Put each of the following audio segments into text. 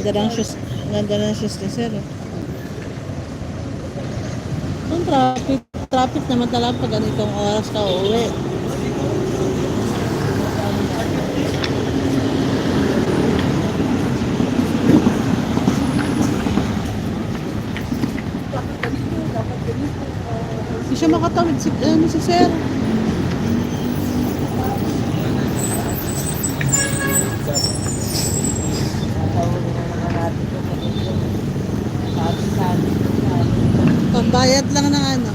Ganda ng shoes ni sir. Ang traffic naman talaga pag ganitong oras ka uuwi. Hindi siya makatawid si sir. Pambayad lang ng ano.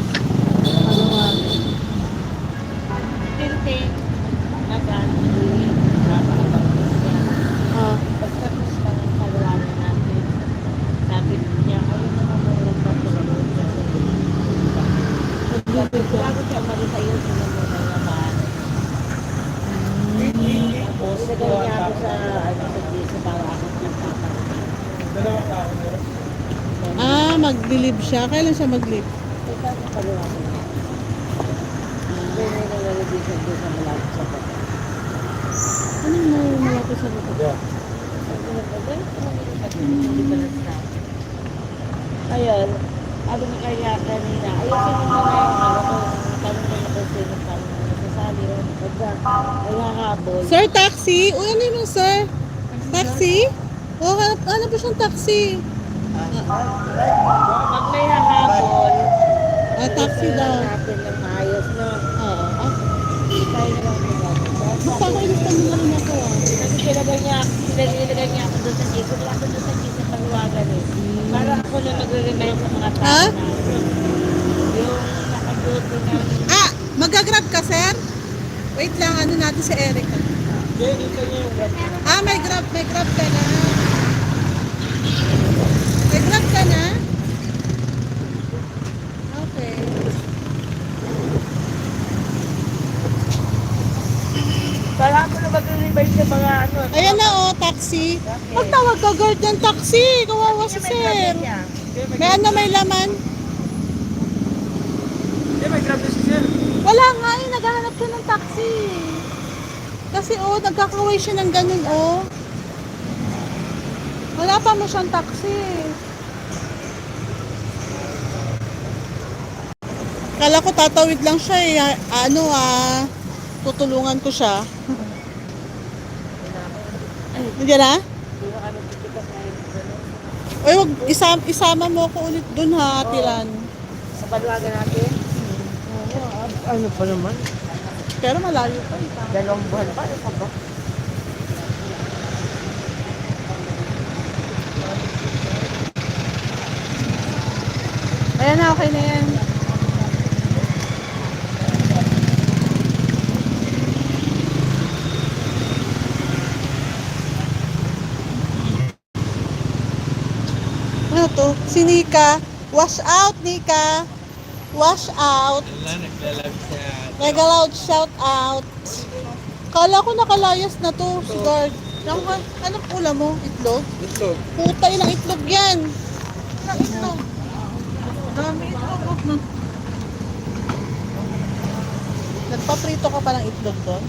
Pagkatapos ng kalulanan natin, sabi niya, ayun na naman nagpapulunod siya. Bago siya umalis ayun, sinunod na naman. Tapos, nagawin niya ako sa GC para ako Mag-leave siya. Kailan siya mag-leave? ikaw sa kalulanan natin. Hindi na nalalagay siya doon sa malapit sa bata. Anong malapit sa baba? Ayun, sabi ni kaya kanina, ayusin mo na yung ano ko, tanong ko na kasi yung tanong na nasasali yun. Naghahabol. Sir, taxi? Uy, ano yun, sir? Taxi? Oh, ano ba siyang taxi? Pag may hahabol, Taxi daw. natin ng maayos, no? Oo. Tayo na lang nila. Basta ako inistan mo rin ako. Kasi nilagay niya ako doon sa GC. Wala ako doon sa GC paluwagan eh. Para ako na nagre-remind sa mga tao Ha? na yung nakaduto ng Magagrab ka, sir? Wait lang, ano natin si Erica. May grab ka na. May grab ka na? Okay. Para ako na mag-remind sa mga ano. Ayan na, taxi. Magtawag ka, guard ng taxi. Kawawa si sir. May ano, may laman? May grab na si sir. Wala nga naghahanap siya ng taxi. Kasi nagkakaway siya ng ganun, Wala pa mo siyang taxi. Kala ko tatawid lang siya tutulungan ko siya. Hindi na? Oy, wag isama mo ako ulit dun ha, Tiran. Sa paluwagan natin. Ano pa naman? Pero malayo pa. 2 buwan pa. Ano pa ba? Ayan na, okay na yan. Ano to? Si Nika. Wash out, Nika. Wash out. Naglalab siya. Mega loud shout out. Kala ko nakalayas na to, si guard. Anong ulam mo? Itlog? Itlog. Puta, ilang itlog yan. Ilang itlog. Dami itlog. Nagpaprito ka pa ng itlog doon?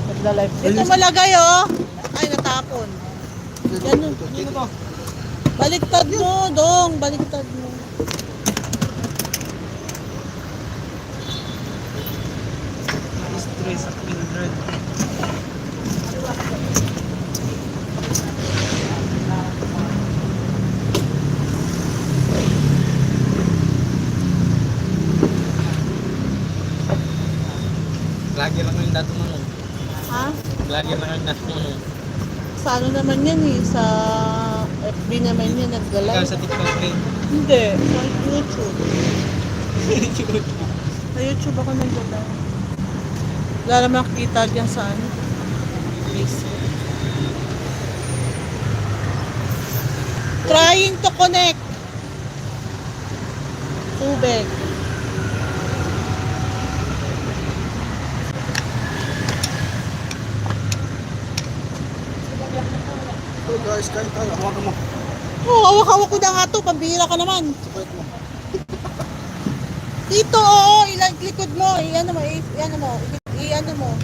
Nagla-live. Ito malagay, Ay, natapon. Ganun. Baliktad mo, dong. Baliktad mo. Stress at Mildred. Lagi lang yung dato mo nun. Ha? Lagi lang yung dato mo nun. Sa ano naman yan sa FB naman yan, Ikaw nagla-live. sa TikTok rin. Hindi, sa YouTube. YouTube. Sa YouTube ako nagla-live. Wala naman makikita dyan sa Facebook. Trying to connect. Tubig. So guys, kahit tayo, hawakan mo. Hawak-hawak ko na nga to. Pambihira ka naman. Support mo. Dito, ilang likod mo. Iyan mo.